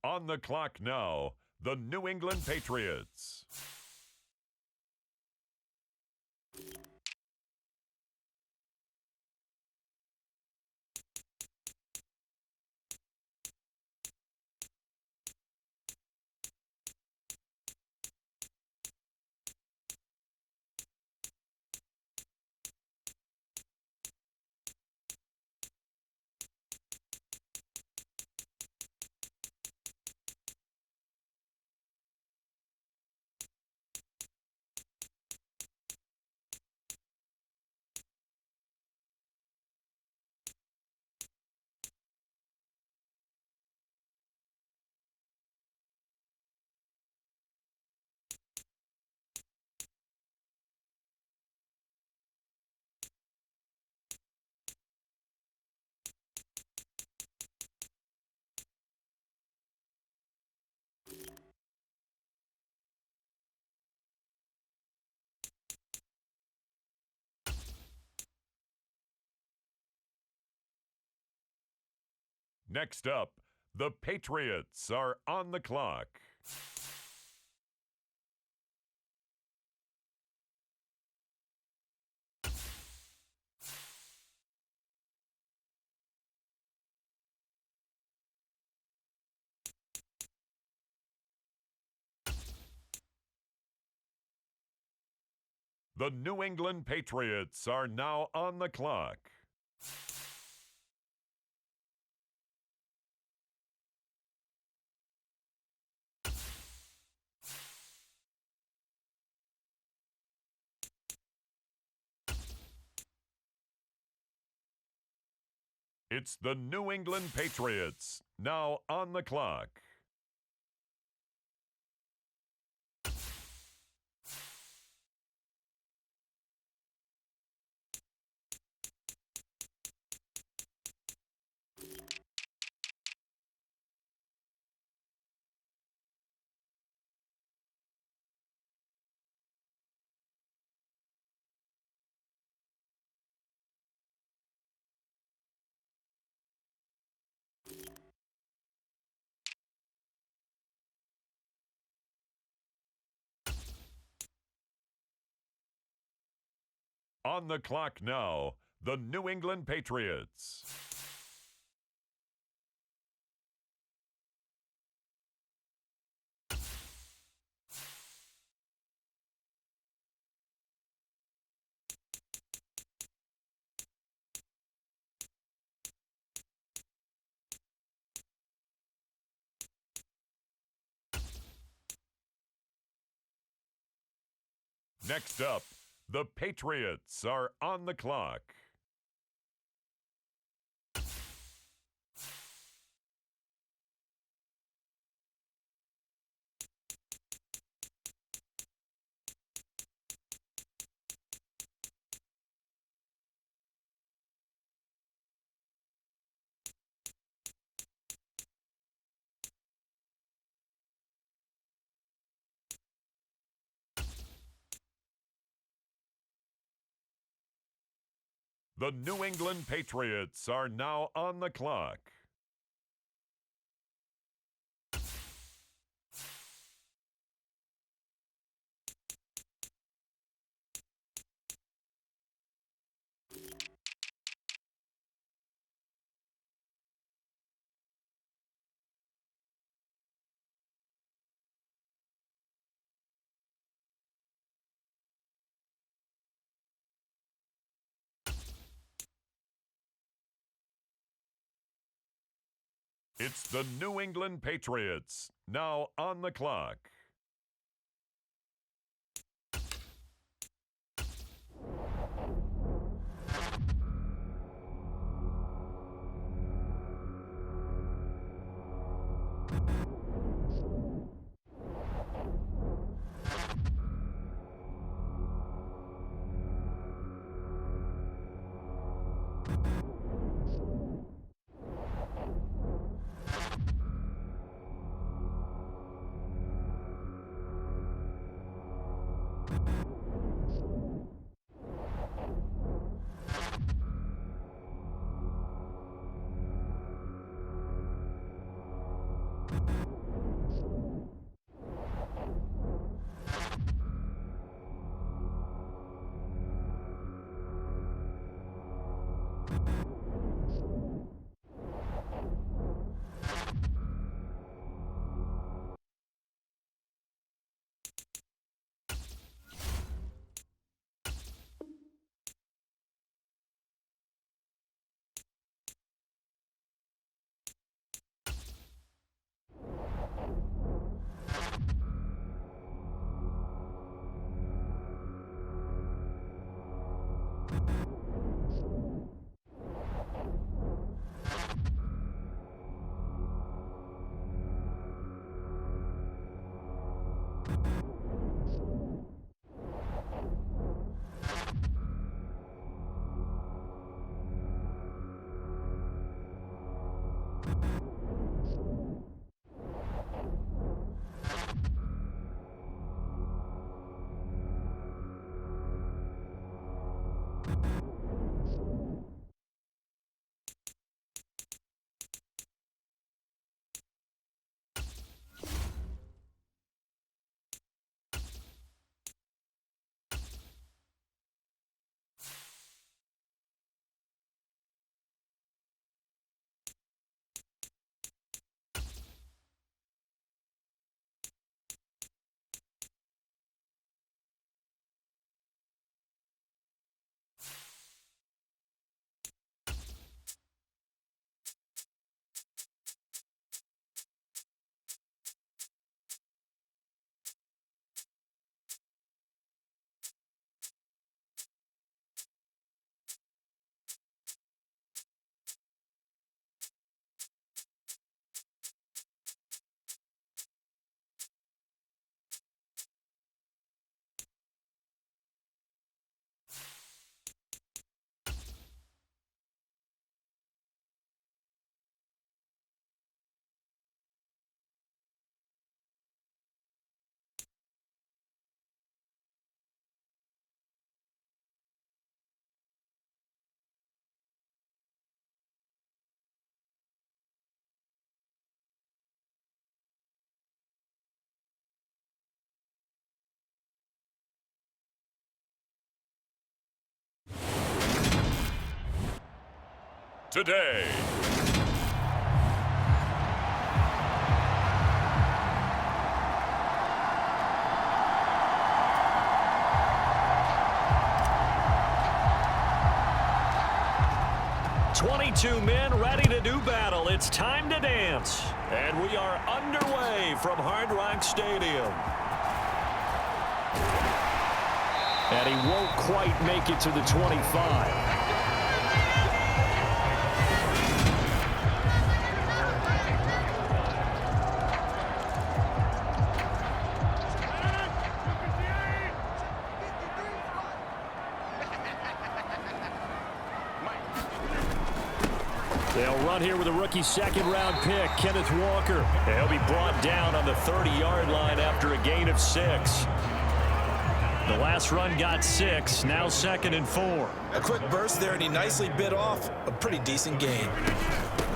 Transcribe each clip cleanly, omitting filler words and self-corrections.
On the clock now, the New England Patriots. Next up, the Patriots are on the clock. The New England Patriots are now on the clock. It's the New England Patriots, now on the clock. On the clock now, the New England Patriots. Next up, the Patriots are on the clock. The New England Patriots are now on the clock. It's the New England Patriots, now on the clock. Today. "22 men ready to do battle. It's time to dance." And we are underway from Hard Rock Stadium. And he won't quite make it to the 25. They'll run here with a rookie second-round pick, Kenneth Walker. He'll be brought down on the 30-yard line after a gain of 6. The last run got 6, now 2nd and 4. A quick burst there, and he nicely bit off a pretty decent gain.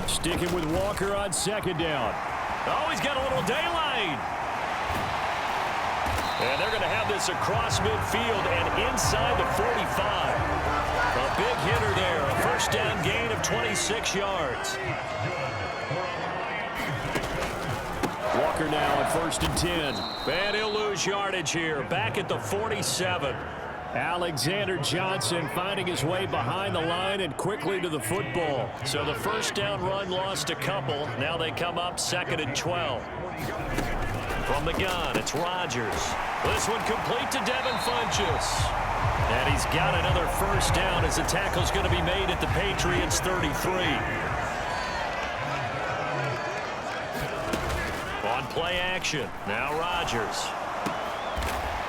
Sticking with Walker on 2nd down. Oh, he's got a little daylight. And they're going to have this across midfield and inside the 45. A big hitter there, a first down gain of 26 yards. Walker now at 1st and 10. And he'll lose yardage here, back at the 47. Alexander Johnson finding his way behind the line and quickly to the football. So the first down run lost a couple. Now they come up 2nd and 12. From the gun, it's Rodgers. This one complete to Devin Funchess. And he's got another first down as the tackle's going to be made at the Patriots' 33. On play action, now Rodgers.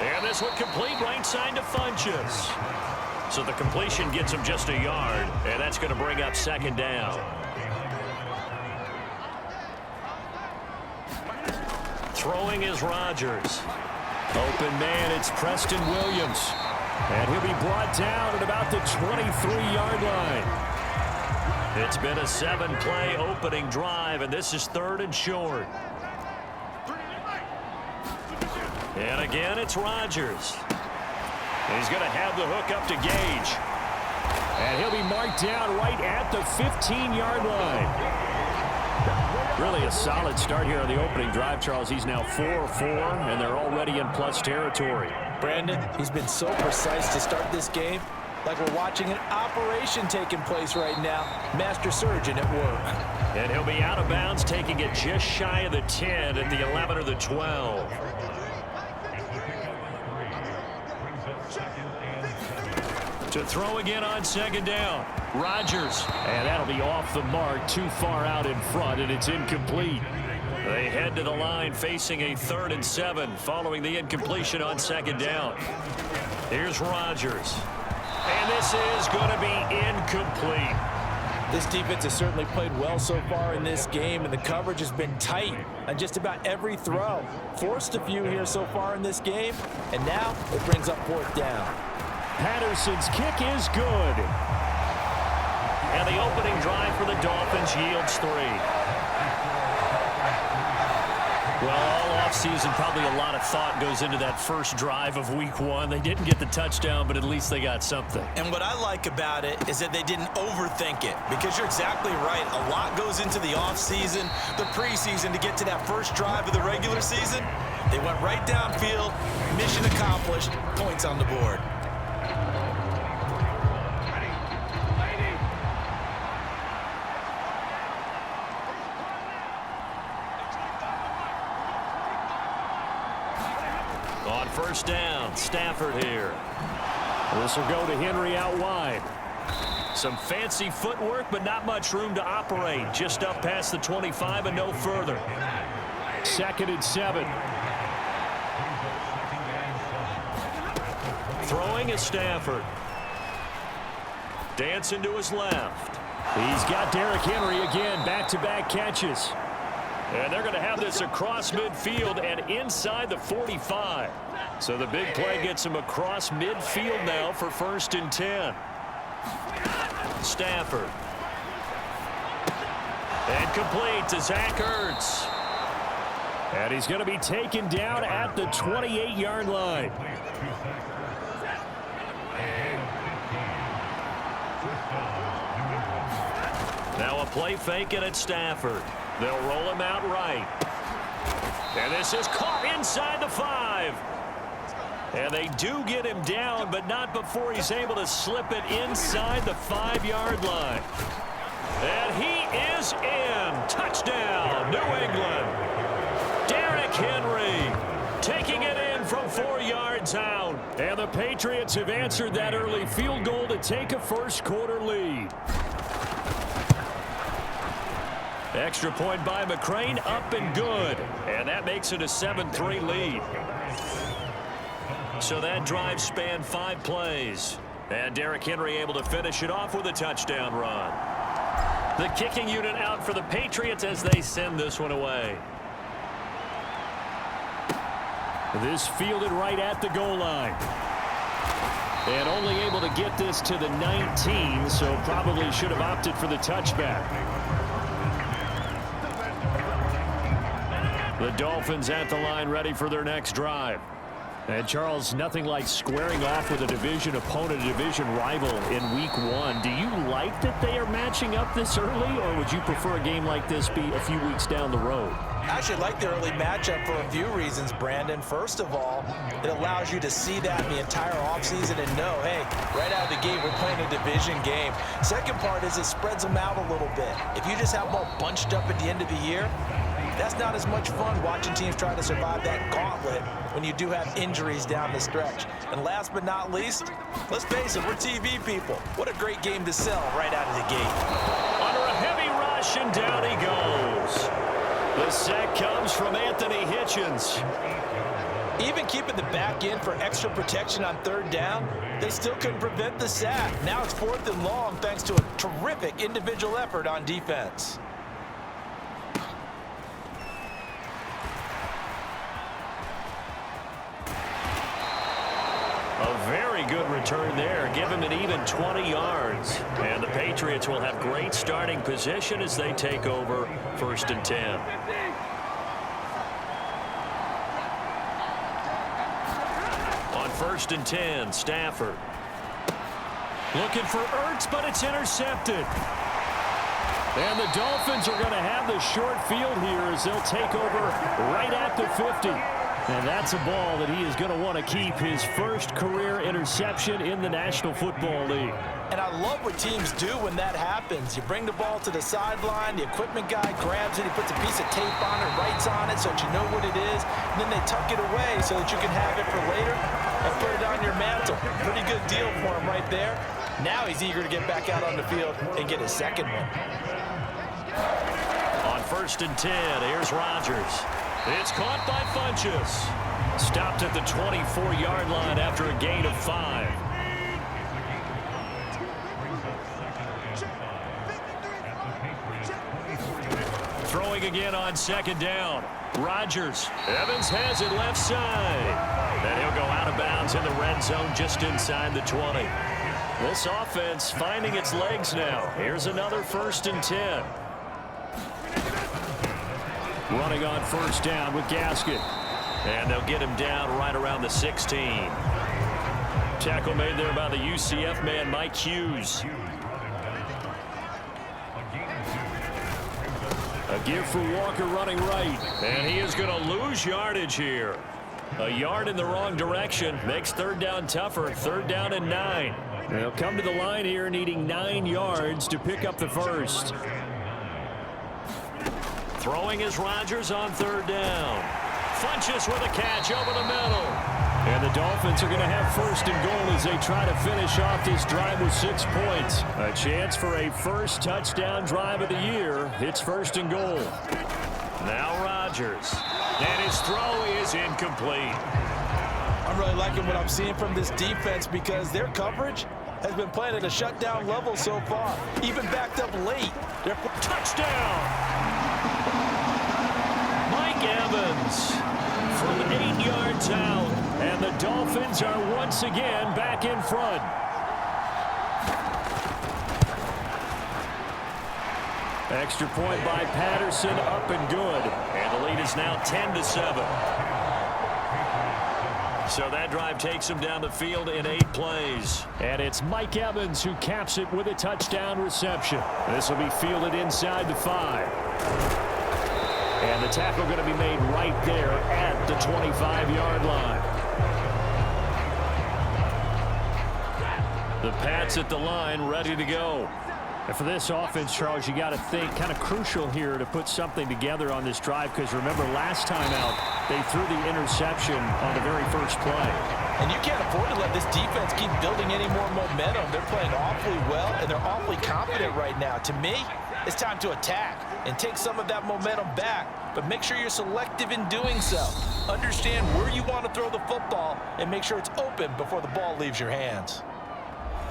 And this one complete right side to Funchess. So the completion gets him just a yard, and that's going to bring up 2nd down. Throwing is Rodgers. Open man, it's Preston Williams. And he'll be brought down at about the 23-yard line. It's been a 7-play opening drive, and this is 3rd and short. And again, it's Rodgers. He's going to have the hook up to Gage. And he'll be marked down right at the 15-yard line. Really a solid start here on the opening drive, Charles. He's now 4-4, and they're already in plus territory. Brandon, he's been so precise to start this game, like we're watching an operation taking place right now. Master surgeon at work. And he'll be out of bounds, taking it just shy of the 10 at the 11 or the 12. To throw again on second down. Rodgers. And that'll be off the mark, too far out in front, and it's incomplete. They head to the line facing a 3rd and 7 following the incompletion on second down. Here's Rodgers. And this is going to be incomplete. This defense has certainly played well so far in this game, and the coverage has been tight on just about every throw. Forced a few here so far in this game, and now it brings up 4th down. Patterson's kick is good. And the opening drive for the Dolphins yields 3. Well, all offseason, probably a lot of thought goes into that first drive of week 1. They didn't get the touchdown, but at least they got something. And what I like about it is that they didn't overthink it, because you're exactly right. A lot goes into the offseason, the preseason, to get to that first drive of the regular season. They went right downfield, mission accomplished, points on the board. On first down, Stafford here. This will go to Henry out wide. Some fancy footwork, but not much room to operate. Just up past the 25 and no further. 2nd and 7. Throwing is Stafford. Dancing to his left. He's got Derrick Henry again, back-to-back catches. And they're going to have this across midfield and inside the 45. So the big play gets him across midfield now for 1st and 10. Stafford. And complete to Zach Ertz. And he's going to be taken down at the 28-yard line. Now a play fake, and it's Stafford. They'll roll him out right. And this is caught inside the 5. And they do get him down, but not before he's able to slip it inside the 5-yard line. And he is in. Touchdown, New England. Derrick Henry taking it in from 4 yards out. And the Patriots have answered that early field goal to take a first-quarter lead. Extra point by McCrane, up and good. And that makes it a 7-3 lead. So that drive spanned 5 plays. And Derrick Henry able to finish it off with a touchdown run. The kicking unit out for the Patriots as they send this one away. This fielded right at the goal line. And only able to get this to the 19, so probably should have opted for the touchback. The Dolphins at the line, ready for their next drive. And Charles, nothing like squaring off with a division opponent, a division rival in week 1. Do you like that they are matching up this early, or would you prefer a game like this be a few weeks down the road? I actually like the early matchup for a few reasons, Brandon. First of all, it allows you to see that in the entire offseason and know, hey, right out of the gate, we're playing a division game. Second part is it spreads them out a little bit. If you just have them all bunched up at the end of the year, that's not as much fun watching teams try to survive that gauntlet when you do have injuries down the stretch. And last but not least, let's face it, we're TV people. What a great game to sell right out of the gate. Under a heavy rush, and down he goes. The sack comes from Anthony Hitchens. Even keeping the back end for extra protection on 3rd down, they still couldn't prevent the sack. Now it's 4th and long thanks to a terrific individual effort on defense. A very good return there. Give him an even 20 yards. And the Patriots will have great starting position as they take over 1st and 10. First and 10, Stafford. Looking for Ertz, but it's intercepted. And the Dolphins are going to have the short field here as they'll take over right at the 50. And that's a ball that he is going to want to keep, his first career interception in the National Football League. And I love what teams do when that happens. You bring the ball to the sideline, the equipment guy grabs it, he puts a piece of tape on it, writes on it so that you know what it is, and then they tuck it away so that you can have it for later and put it on your mantle. Pretty good deal for him right there. Now he's eager to get back out on the field and get his second one. On first and 10, here's Rodgers. It's caught by Funchess. Stopped at the 24-yard line after a gain of 5. Throwing again on second down. Rodgers. Evans has it left side. And he'll go out of bounds in the red zone just inside the 20. This offense finding its legs now. Here's another first and 10. Running on first down with Gaskin. And they'll get him down right around the 16. Tackle made there by the UCF man, Mike Hughes. A give for Walker running right. And he is going to lose yardage here. A yard in the wrong direction makes third down tougher. Third down and 9. They'll come to the line here needing 9 yards to pick up the first. Throwing is Rodgers on third down. Funchess with a catch over the middle. And the Dolphins are going to have first and goal as they try to finish off this drive with 6 points. A chance for a first touchdown drive of the year. It's first and goal. Now Rodgers. And his throw is incomplete. I'm really liking what I'm seeing from this defense because their coverage has been playing at a shutdown level so far. Even backed up late. Touchdown! Mike Evans from 8 yards out, and the Dolphins are once again back in front. Extra point by Patterson, up and good. And the lead is now 10-7. So that drive takes him down the field in 8 plays. And it's Mike Evans who caps it with a touchdown reception. This will be fielded inside the 5. And the tackle going to be made right there at the 25-yard line. The Pats at the line ready to go. And for this offense, Charles, you got to think kind of crucial here to put something together on this drive because remember last time out they threw the interception on the very first play. And you can't afford to let this defense keep building any more momentum. They're playing awfully well and they're awfully confident right now. To me, it's time to attack and take some of that momentum back, but make sure you're selective in doing so. Understand where you want to throw the football and make sure it's open before the ball leaves your hands.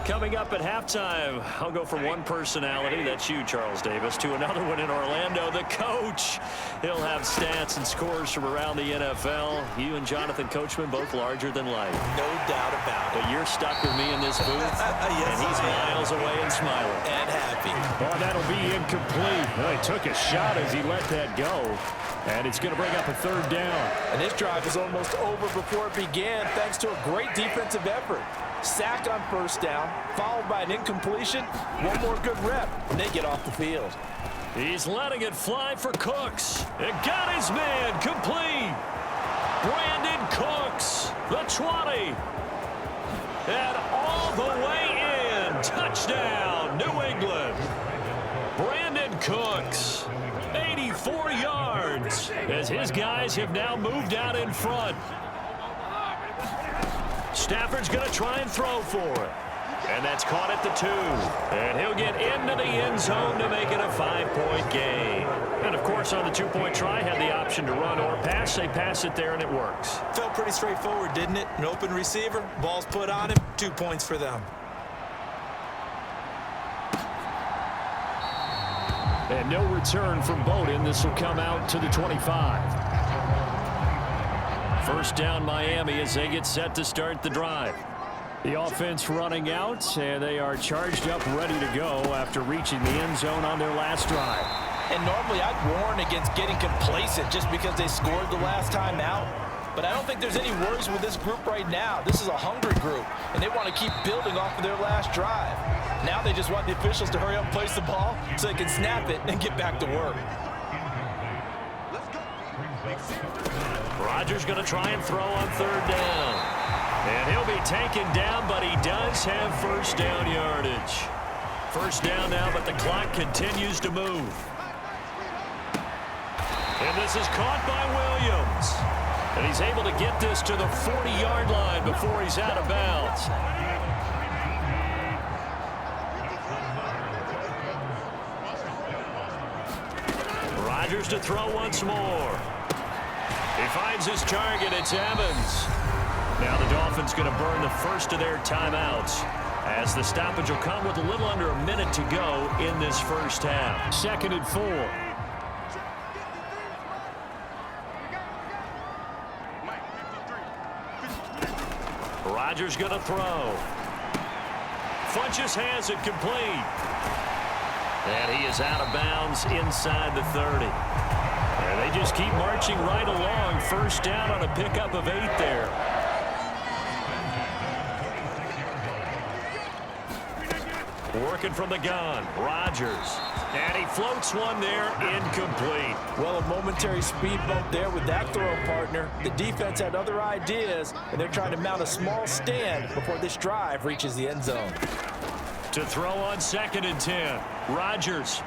Coming up at halftime, I'll go from one personality, that's you, Charles Davis, to another one in Orlando, the coach. He'll have stats and scores from around the NFL. You and Jonathan Coachman, both larger than life. No doubt about it. But you're stuck with me in this booth, yes, and he's miles away and smiling. And happy. Oh, that'll be incomplete. Well, he took a shot as he let that go. And it's going to bring up a third down. And this drive is almost over before it began thanks to a great defensive effort. Sack on first down, followed by an incompletion. One more good rep, and they get off the field. He's letting it fly for Cooks. It got his man complete. Brandon Cooks, the 20. And all the way in. Touchdown, New England. Brandon Cooks, 84 yards, as his guys have now moved out in front. Stafford's going to try and throw for it. And that's caught at the 2. And he'll get into the end zone to make it a 5-point game. And, of course, on the 2-point try, had the option to run or pass. They pass it there, and it works. Felt pretty straightforward, didn't it? An open receiver, ball's put on him, 2 points for them. And no return from Bowden. This will come out to the 25. First down Miami as they get set to start the drive. The offense running out, and they are charged up, ready to go after reaching the end zone on their last drive. And normally I'd warn against getting complacent just because they scored the last time out. but I don't think there's any worries with this group right now. This is a hungry group, and they want to keep building off of their last drive. Now they just want the officials to hurry up and place the ball so they can snap it and get back to work. Rodgers going to try and throw on third down. And he'll be taken down, but he does have first down yardage. First down now, but the clock continues to move. And this is caught by Williams. And he's able to get this to the 40-yard line before he's out of bounds. Rodgers to throw once more. He finds his target. It's Evans. Now the Dolphins going to burn the first of their timeouts as the stoppage will come with a little under a minute to go in this first half. 2nd and 4. Rodgers going to throw. Funches has it complete. And he is out of bounds inside the 30. And they just keep marching right along. First down on a pickup of 8 there. Working from the gun, Rodgers. And he floats one there, incomplete. Well, a momentary speed bump there with that throw, partner. The defense had other ideas, and they're trying to mount a small stand before this drive reaches the end zone. To throw on 2nd and 10, Rodgers.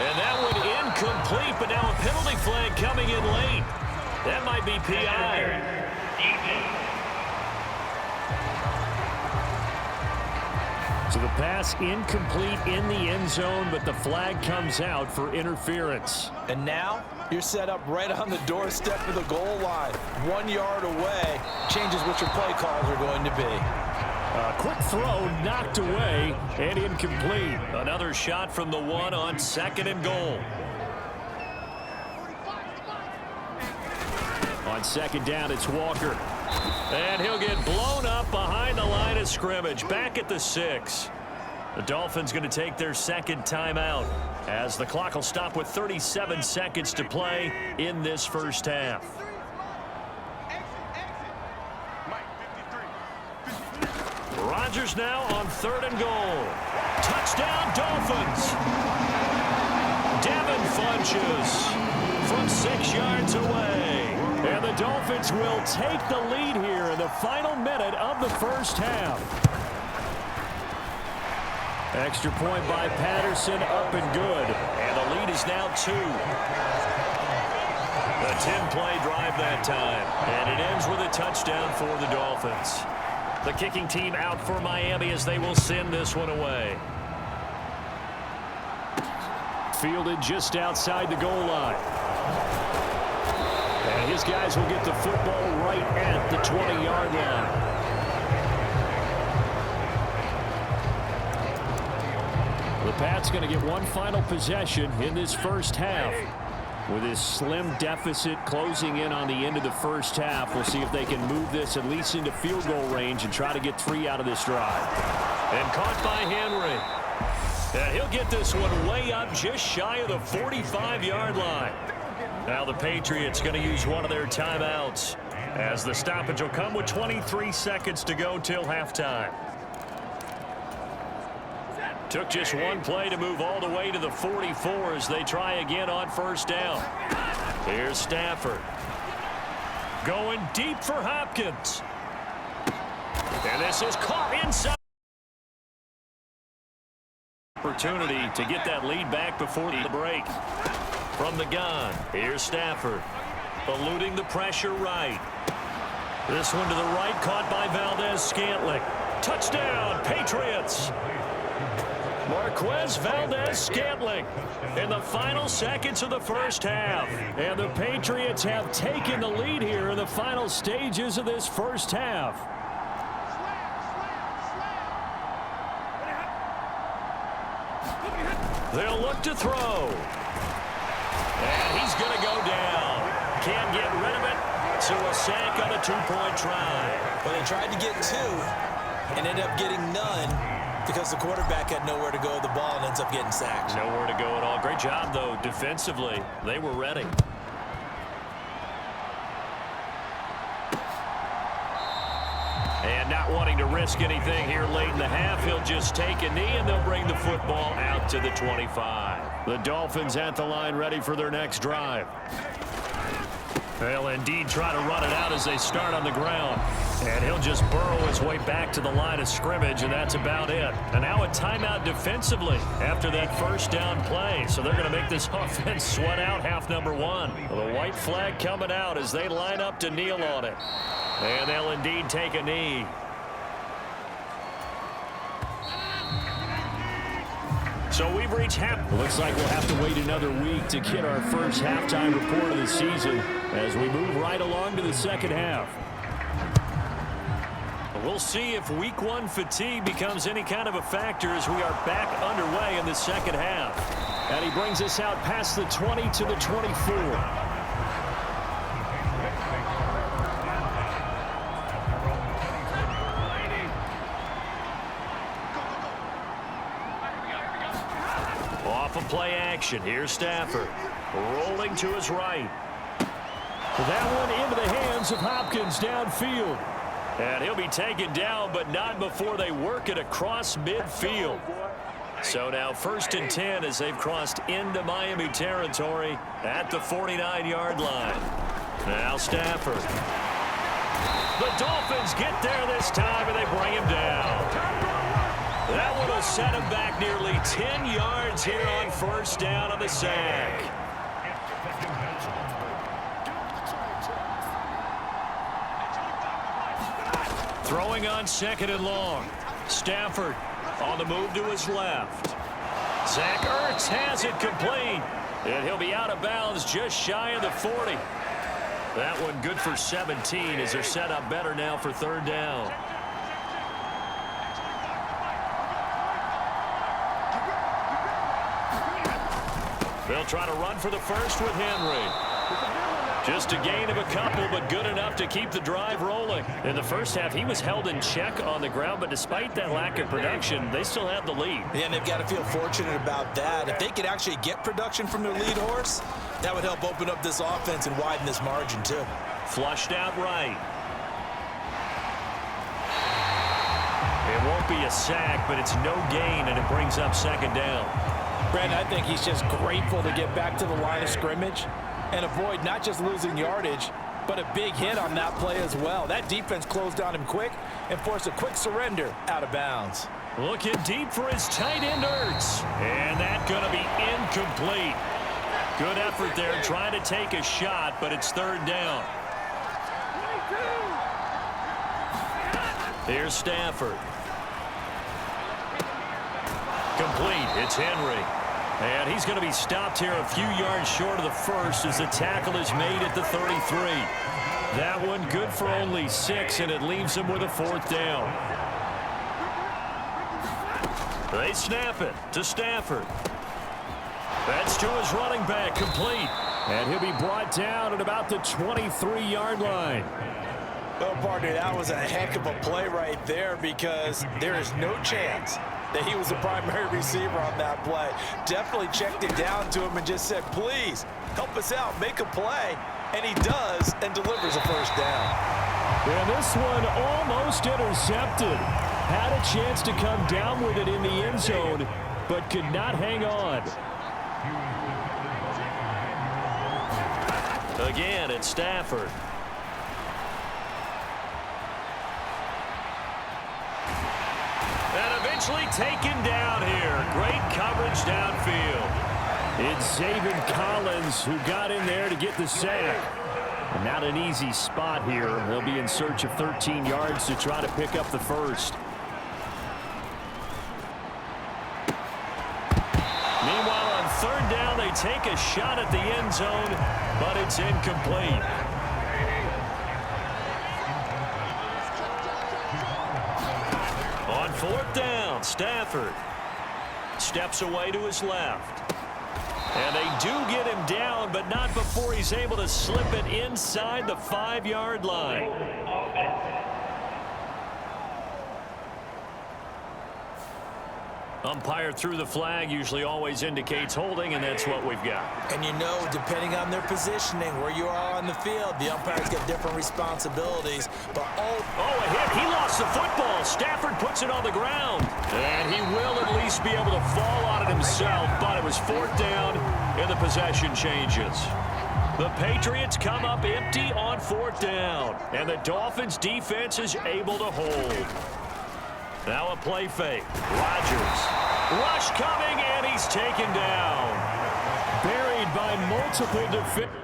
And that one incomplete, but now a penalty flag coming in late. That might be PI. So the pass incomplete in the end zone, but the flag comes out for interference. And now you're set up right on the doorstep of the goal line. 1 yard away changes what your play calls are going to be. A quick throw knocked away and incomplete. Another shot from the 1 on 2nd and goal. On 2nd down, it's Walker. And he'll get blown up behind the line of scrimmage. Back at the 6. The Dolphins going to take their 2nd timeout as the clock will stop with 37 seconds to play in this first half. Rodgers now on 3rd and goal. Touchdown, Dolphins. Devin Funches from 6 yards away. And the Dolphins will take the lead here in the final minute of the first half. Extra point by Patterson, up and good. And the lead is now 2. A 10-play drive that time. And it ends with a touchdown for the Dolphins. The kicking team out for Miami as they will send this one away. Fielded just outside the goal line. And his guys will get the football right at the 20-yard line. The Pats going to get one final possession in this first half. With this slim deficit closing in on the end of the first half, we'll see if they can move this at least into field goal range and try to get 3 out of this drive. And caught by Henry. And he'll get this one way up just shy of the 45-yard line. Now the Patriots going to use one of their timeouts as the stoppage will come with 23 seconds to go till halftime. Took just one play to move all the way to the 44 as they try again on first down. Here's Stafford. Going deep for Hopkins. And this is caught inside. Opportunity to get that lead back before the break. From the gun, here's Stafford. Eluding the pressure right. This one to the right, caught by Valdez-Scantling. Touchdown, Patriots. Marquez Valdez-Scantling in the final seconds of the first half. And the Patriots have taken the lead here in the final stages of this first half. They'll look to throw. And he's going to go down. Can't get rid of it. So a sack on a 2-point try. Well, they tried to get 2 and ended up getting none because the quarterback had nowhere to go with the ball and ends up getting sacked. Nowhere to go at all. Great job, though, defensively. They were ready. not wanting to risk anything here late in the half. He'll just take a knee, and they'll bring the football out to the 25. The Dolphins at the line ready for their next drive. They'll indeed try to run it out as they start on the ground. And he'll just burrow his way back to the line of scrimmage, and that's about it. And now a timeout defensively after that first down play. So they're going to make this offense sweat out half number one. The white flag coming out as they line up to kneel on it. And they'll indeed take a knee. So we've reached half. Looks like we'll have to wait another week to get our first halftime report of the season as we move right along to the second half. We'll see if week one fatigue becomes any kind of a factor as we are back underway in the second half. And he brings us out past the 20 to the 24. Off of play action. Here's Stafford. Rolling to his right. That one into the hands of Hopkins downfield. And he'll be taken down, but not before they work it across midfield. So now 1st and 10 as they've crossed into Miami territory at the 49-yard line. Now Stafford. The Dolphins get there this time, and they bring him down. That one will set him back nearly 10 yards here on 1st down on the sack. Throwing on 2nd and long. Stafford on the move to his left. Zach Ertz has it complete. And he'll be out of bounds just shy of the 40. That one good for 17 as they're set up better now for 3rd down. They'll try to run for the first with Henry. Just a gain of a couple, but good enough to keep the drive rolling. In the first half, he was held in check on the ground, but despite that lack of production, they still have the lead. Yeah, and they've got to feel fortunate about that. If they could actually get production from their lead horse, that would help open up this offense and widen this margin, too. Flushed out right. It won't be a sack, but it's no gain, and it brings up 2nd down. Brandon, I think he's just grateful to get back to the line of scrimmage and avoid not just losing yardage, but a big hit on that play as well. That defense closed on him quick and forced a quick surrender out of bounds. Looking deep for his tight end, Ertz. And that's going to be incomplete. Good effort there trying to take a shot, but it's 3rd down. Here's Stafford. Complete. It's Henry. And he's going to be stopped here a few yards short of the first as the tackle is made at the 33. That one good for only 6, and it leaves him with a 4th down. They snap it to Stafford. That's to his running back, complete. And he'll be brought down at about the 23-yard line. Well, partner, that was a heck of a play right there because there is no chance that he was the primary receiver on that play. Definitely checked it down to him and just said, please, help us out, make a play. And he does and delivers a 1st down. And this one almost intercepted. Had a chance to come down with it in the end zone, but could not hang on. Again, it's Stafford. And eventually taken down here. Great coverage downfield. It's Zaven Collins who got in there to get the sack. And not an easy spot here. They'll be in search of 13 yards to try to pick up the first. Meanwhile, on 3rd down, they take a shot at the end zone, but it's incomplete. On 4th down, Stafford steps away to his left. And they do get him down, but not before he's able to slip it inside the 5-yard line. Umpire threw the flag, usually always indicates holding, and that's what we've got. And you know, depending on their positioning, where you are on the field, the umpires get different responsibilities. But a hit. He lost the football. Stafford puts it on the ground. And he will at least be able to fall on it himself, but it was fourth down, and the possession changes. The Patriots come up empty on fourth down, and the Dolphins' defense is able to hold. Now a play fake. Rodgers. Rush coming, and he's taken down. Buried by multiple defenders.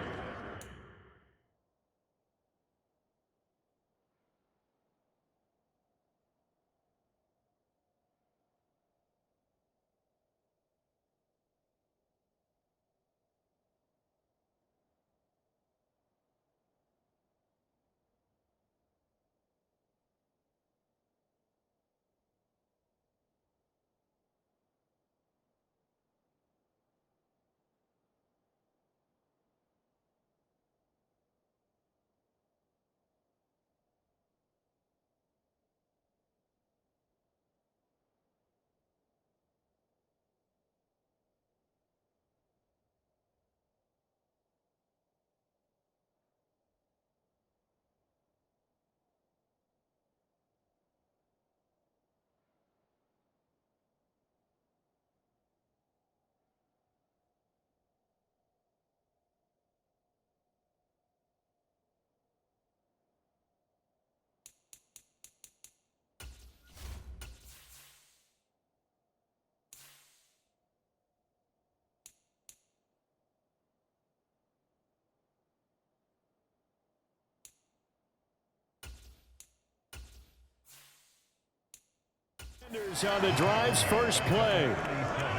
On the drive's first play.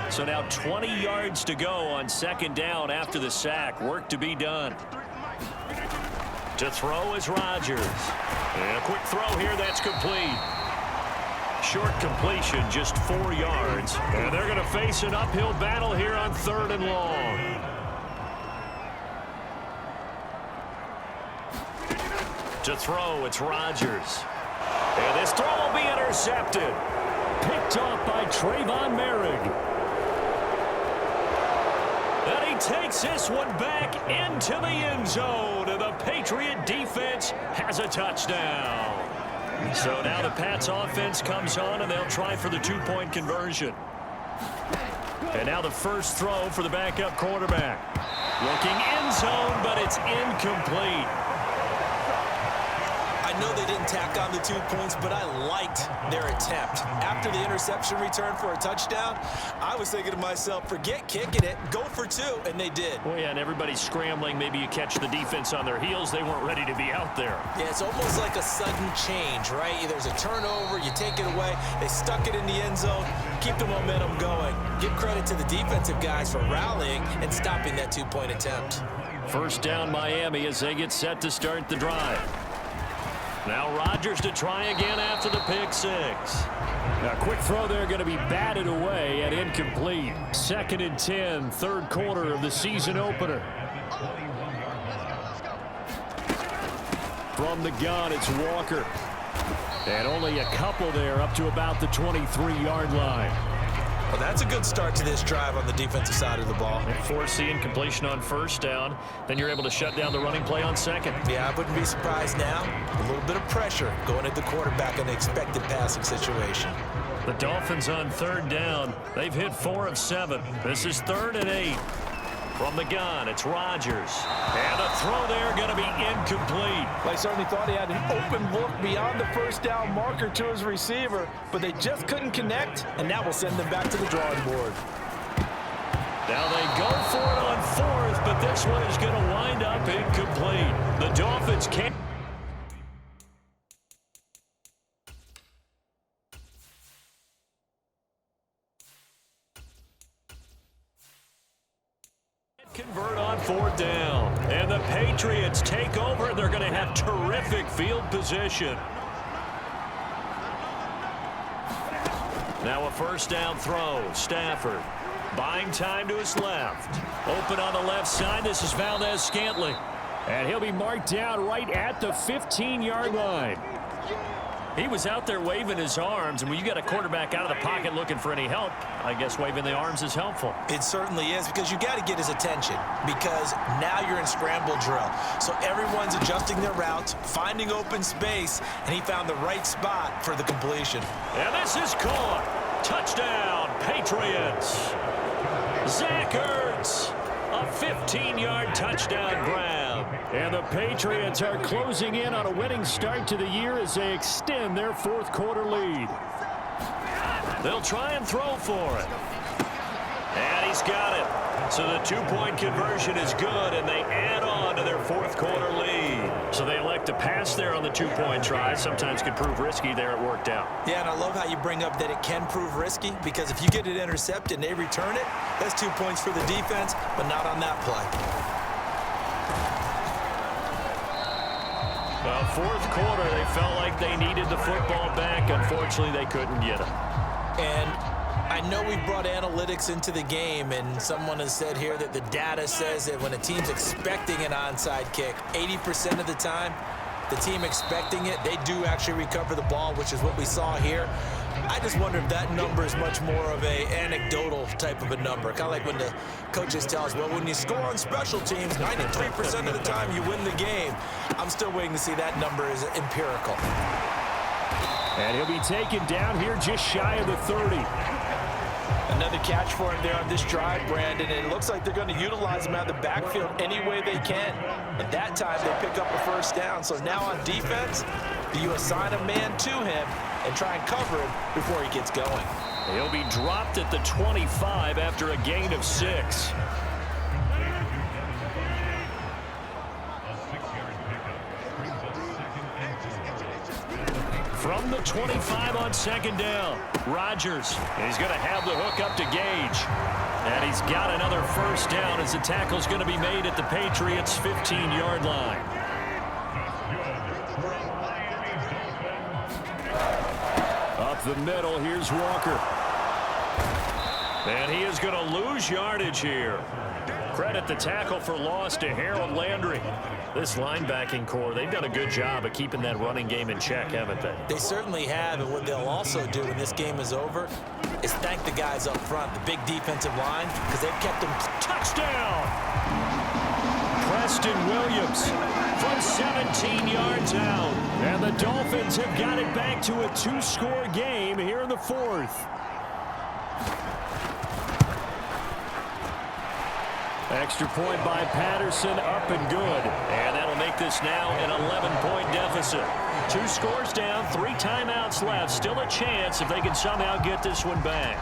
So now 20 yards to go on second down after the sack. Work to be done. To throw is Rodgers. And a quick throw here, that's complete. Short completion, just 4 yards. And they're going to face an uphill battle here on third and long. To throw, it's Rodgers. And this throw will be intercepted. Picked off by Trayvon Merrick. And he takes this one back into the end zone. And the Patriot defense has a touchdown. So now the Pats offense comes on, and they'll try for the two-point conversion. And now the first throw for the backup quarterback. Looking end zone, but it's incomplete. I know they didn't tack on the 2 points, but I liked their attempt. After the interception return for a touchdown, I was thinking to myself, forget kicking it, go for two, and they did. Well, yeah, and everybody's scrambling. Maybe you catch the defense on their heels. They weren't ready to be out there. Yeah, it's almost like a sudden change, right? There's a turnover, you take it away, they stuck it in the end zone, keep the momentum going. Give credit to the defensive guys for rallying and stopping that two-point attempt. First down Miami as they get set to start the drive. Now Rodgers to try again after the pick six. A quick throw there going to be batted away and incomplete. 2nd and 10, third quarter of the season opener. From the gun, it's Walker. And only a couple there up to about the 23-yard line. Well, that's a good start to this drive on the defensive side of the ball. And force the incompletion on first down. Then you're able to shut down the running play on second. Yeah, I wouldn't be surprised now. A little bit of pressure going at the quarterback in the expected passing situation. The Dolphins on third down. They've hit 4 of 7. This is 3rd and 8. From the gun, it's Rodgers. And the throw there going to be incomplete. They certainly thought he had an open look beyond the first down marker to his receiver, but they just couldn't connect, and that will send them back to the drawing board. Now they go for it on 4th, but this one is going to wind up incomplete. The Dolphins can't convert on 4th down. And the Patriots take over, and they're going to have terrific field position. Now a first down throw. Stafford buying time to his left. Open on the left side. This is Valdez-Scantling. And he'll be marked down right at the 15-yard line. He was out there waving his arms, and when you got a quarterback out of the pocket looking for any help, I guess waving the arms is helpful. It certainly is, because you got to get his attention, because now you're in scramble drill. So everyone's adjusting their routes, finding open space, and he found the right spot for the completion. And this is caught. Touchdown, Patriots. Zach Ertz, a 15-yard touchdown grab. And the Patriots are closing in on a winning start to the year as they extend their fourth quarter lead. They'll try and throw for it. And he's got it. So the two-point conversion is good, and they add on to their fourth quarter lead. So they elect to pass there on the two-point try. Sometimes can prove risky. There it worked out. Yeah, and I love how you bring up that it can prove risky, because if you get it intercepted and they return it, that's 2 points for the defense, but not on that play. Well, fourth quarter, they felt like they needed the football back. Unfortunately, they couldn't get it. And I know we brought analytics into the game, and someone has said here that the data says that when a team's expecting an onside kick, 80% of the time, the team expecting it, they do actually recover the ball, which is what we saw here. I just wonder if that number is much more of a anecdotal type of a number. Kind of like when the coaches tell us, well, when you score on special teams, 93% of the time you win the game. I'm still waiting to see that number is empirical. And he'll be taken down here just shy of the 30. Another catch for him there on this drive, Brandon. And it looks like they're going to utilize him out of the backfield any way they can. At that time, they pick up a first down. So now on defense, do you assign a man to him and try and cover him before he gets going? He'll be dropped at the 25 after a gain of 6. From the 25 on second down, Rodgers. He's going to have the hook up to Gage. And he's got another first down as the tackle's going to be made at the Patriots' 15-yard line. Up the middle, here's Walker. And he is going to lose yardage here. Credit the tackle for loss to Harold Landry. This linebacking core, they've done a good job of keeping that running game in check, haven't they? They certainly have, and what they'll also do when this game is over is thank the guys up front, the big defensive line, because they've kept them. Touchdown! Preston Williams from 17 yards out. And the Dolphins have got it back to a 2-score game here in the fourth. Extra point by Patterson, up and good. And that'll make this now an 11-point deficit. 2 scores down, 3 timeouts left. Still a chance if they can somehow get this one back.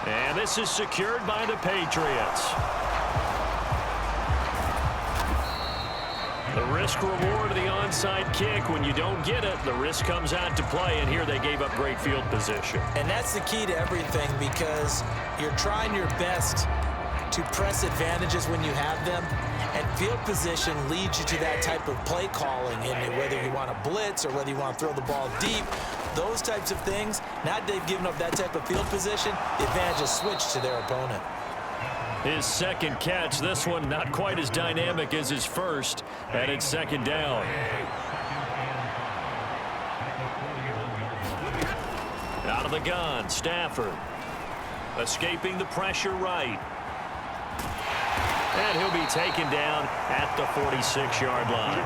And this is secured by the Patriots. The risk reward of the onside kick. When you don't get it, the risk comes out to play, and here they gave up great field position. And that's the key to everything, because you're trying your best to press advantages when you have them, and field position leads you to that type of play calling, and whether you want to blitz or whether you want to throw the ball deep, those types of things. Now they've given up that type of field position, the advantage is switched to their opponent. His second catch, this one not quite as dynamic as his first, and it's second down. Out of the gun, Stafford escaping the pressure right. And he'll be taken down at the 46-yard line.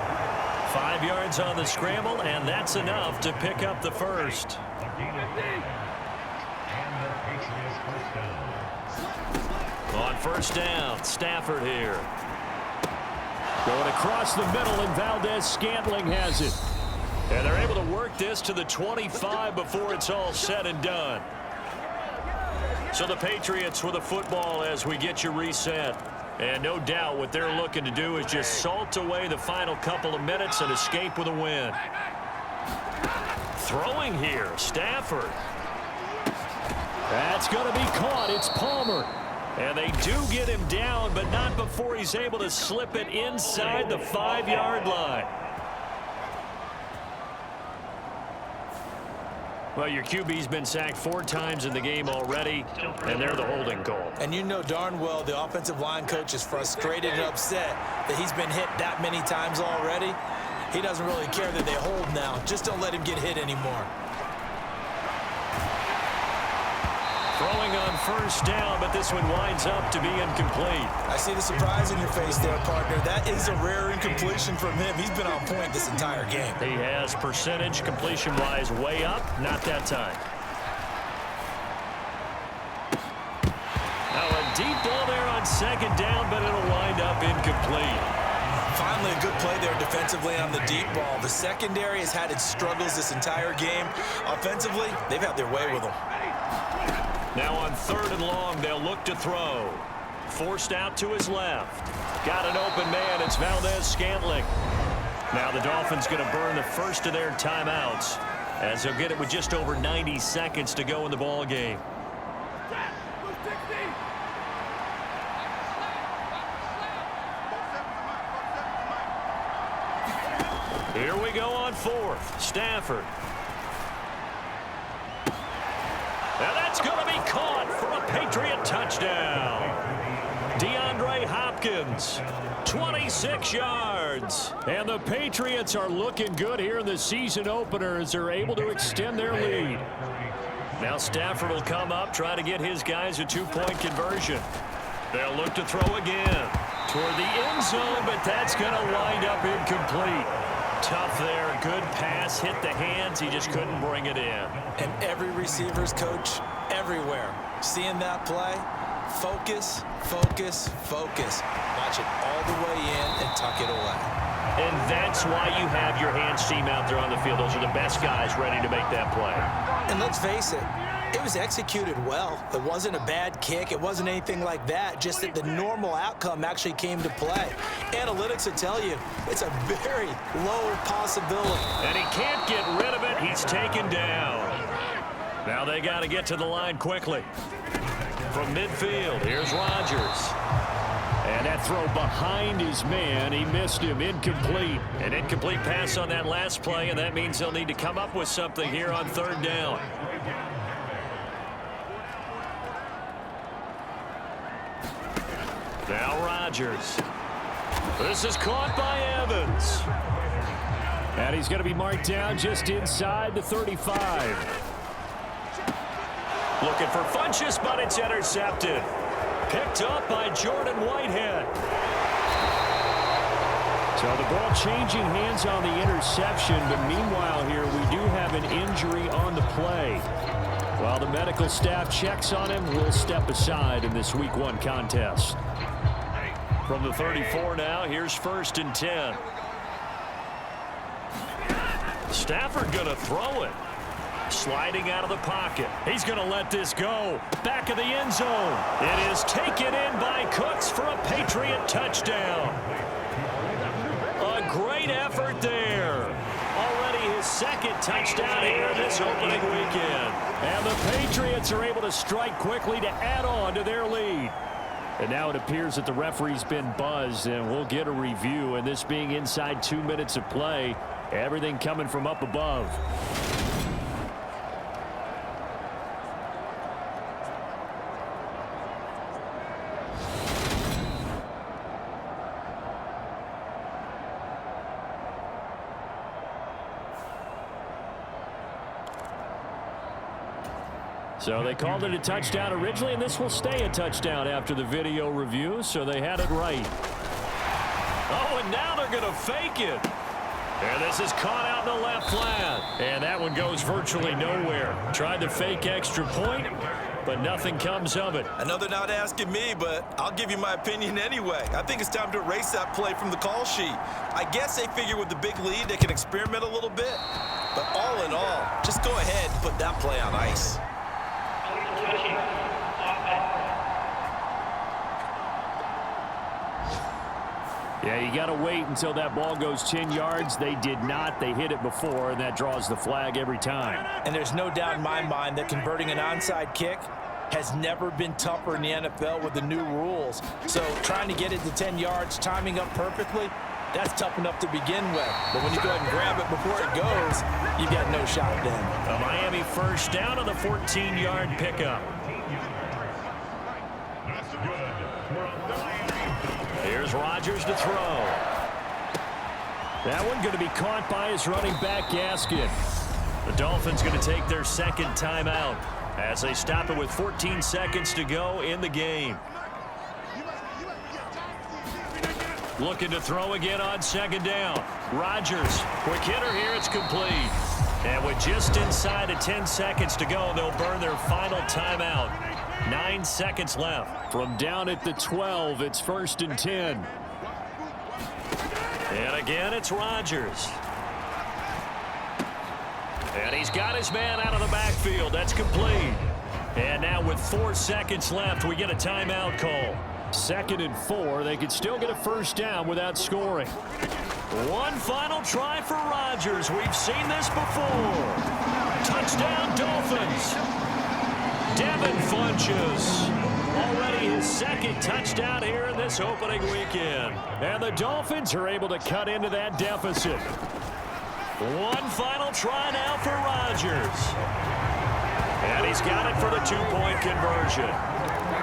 5 yards on the scramble, and that's enough to pick up the first. On first down, Stafford here. Going across the middle, and Valdez-Scantling has it. And they're able to work this to the 25 before it's all said and done. So the Patriots with the football as we get you reset. And no doubt what they're looking to do is just salt away the final couple of minutes and escape with a win. Throwing here, Stafford. That's going to be caught. It's Palmer. And they do get him down, but not before he's able to slip it inside the 5-yard line. Well, your QB's been sacked 4 times in the game already, and they're the holding call. And you know darn well the offensive line coach is frustrated and upset that he's been hit that many times already. He doesn't really care that they hold now. Just don't let him get hit anymore. Throwing on first down, but this one winds up to be incomplete. I see the surprise in your face there, partner. That is a rare incompletion from him. He's been on point this entire game. He has percentage completion-wise way up. Not that time. Now a deep ball there on second down, but it'll wind up incomplete. Finally, a good play there defensively on the deep ball. The secondary has had its struggles this entire game. Offensively, they've had their way with them. Now on 3rd and long, they'll look to throw. Forced out to his left. Got an open man. It's Valdez-Scantling. Now the Dolphins going to burn the first of their timeouts as they'll get it with just over 90 seconds to go in the ball game. Here we go on 4th. Stafford. Now that's going to be caught for a Patriot touchdown. DeAndre Hopkins, 26 yards. And the Patriots are looking good here in the season opener as they're able to extend their lead. Now Stafford will come up, try to get his guys a 2-point conversion. They'll look to throw again toward the end zone, but that's going to wind up incomplete. Tough there, good pass, hit the hands, he just couldn't bring it in. And every receiver's coach everywhere, seeing that play, focus, focus, focus. Watch it all the way in and tuck it away. And that's why you have your hands team out there on the field. Those are the best guys ready to make that play. And let's face it, it was executed well. It wasn't a bad kick. It wasn't anything like that. Just that the normal outcome actually came to play. Analytics will tell you it's a very low possibility. And he can't get rid of it. He's taken down. Now they got to get to the line quickly. From midfield, here's Rodgers. And that throw behind his man, he missed him, incomplete. An incomplete pass on that last play, and that means they'll need to come up with something here on 3rd down. Now Rodgers. This is caught by Evans. And he's going to be marked down just inside the 35. Looking for Funchess, but it's intercepted. Picked up by Jordan Whitehead. So the ball changing hands on the interception, but meanwhile here we do have an injury on the play. While the medical staff checks on him, we'll step aside in this Week 1 contest. From the 34 now, here's 1st and 10. Stafford going to throw it. Sliding out of the pocket. He's going to let this go. Back of the end zone. It is taken in by Cooks for a Patriot touchdown. A great effort there. Already his 2nd touchdown here this opening weekend. And the Patriots are able to strike quickly to add on to their lead. And now it appears that the referee's been buzzed, and we'll get a review. And this being inside 2 minutes of play, everything coming from up above. So they called it a touchdown originally, and this will stay a touchdown after the video review, so they had it right. Oh, and now they're going to fake it. And this is caught out in the left flat. And that one goes virtually nowhere. Tried to fake extra point, but nothing comes of it. I know they're not asking me, but I'll give you my opinion anyway. I think it's time to erase that play from the call sheet. I guess they figure with the big lead they can experiment a little bit. But all in all, just go ahead and put that play on ice. Yeah, you got to wait until that ball goes 10 yards. They did not. They hit it before, and that draws the flag every time. And there's no doubt in my mind that converting an onside kick has never been tougher in the NFL with the new rules. So trying to get it to 10 yards, timing up perfectly, that's tough enough to begin with. But when you go ahead and grab it before it goes, you've got no shot then. A Miami first down on the 14-yard pickup. Here's Rodgers to throw. That one going to be caught by his running back, Gaskin. The Dolphins going to take their second timeout as they stop it with 14 seconds to go in the game. Looking to throw again on second down. Rodgers, quick hitter here, it's complete. And with just inside of 10 seconds to go, they'll burn their final timeout. 9 seconds left. From down at the 12, it's 1st and 10. And again, it's Rodgers. And he's got his man out of the backfield. That's complete. And now with 4 seconds left, we get a timeout call. 2nd and 4. They could still get a first down without scoring. One final try for Rodgers. We've seen this before. Touchdown, Dolphins. Devin Funchess. Already his second touchdown here in this opening weekend. And the Dolphins are able to cut into that deficit. One final try now for Rodgers. And he's got it for the 2-point conversion.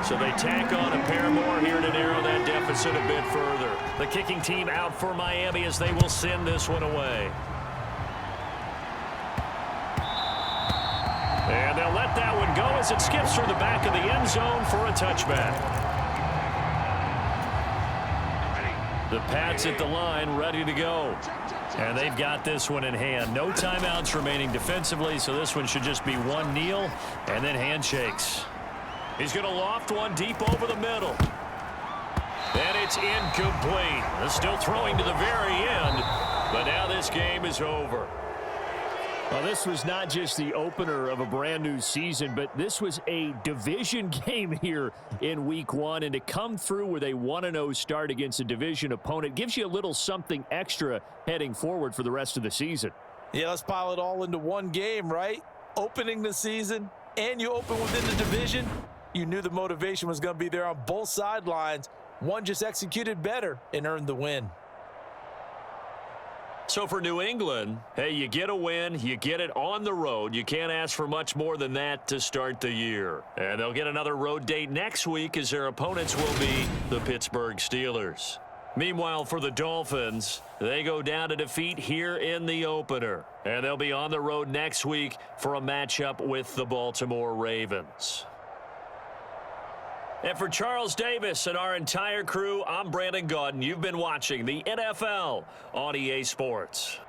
So they tack on a pair more here to narrow that deficit a bit further. The kicking team out for Miami as they will send this one away. And they'll let that one go as it skips through the back of the end zone for a touchback. The Pats at the line ready to go. And they've got this one in hand. No timeouts remaining defensively, so this one should just be one kneel and then handshakes. He's going to loft one deep over the middle. And it's incomplete. They're still throwing to the very end, but now this game is over. Well, this was not just the opener of a brand new season, but this was a division game here in week 1. And to come through with a 1-0 start against a division opponent gives you a little something extra heading forward for the rest of the season. Yeah, let's pile it all into one game, right? Opening the season, and you open within the division. You knew the motivation was going to be there on both sidelines. One just executed better and earned the win. So for New England, hey, you get a win, you get it on the road. You can't ask for much more than that to start the year. And they'll get another road date next week as their opponents will be the Pittsburgh Steelers. Meanwhile, for the Dolphins, they go down to defeat here in the opener. And they'll be on the road next week for a matchup with the Baltimore Ravens. And for Charles Davis and our entire crew, I'm Brandon Gaudin. You've been watching the NFL on EA Sports.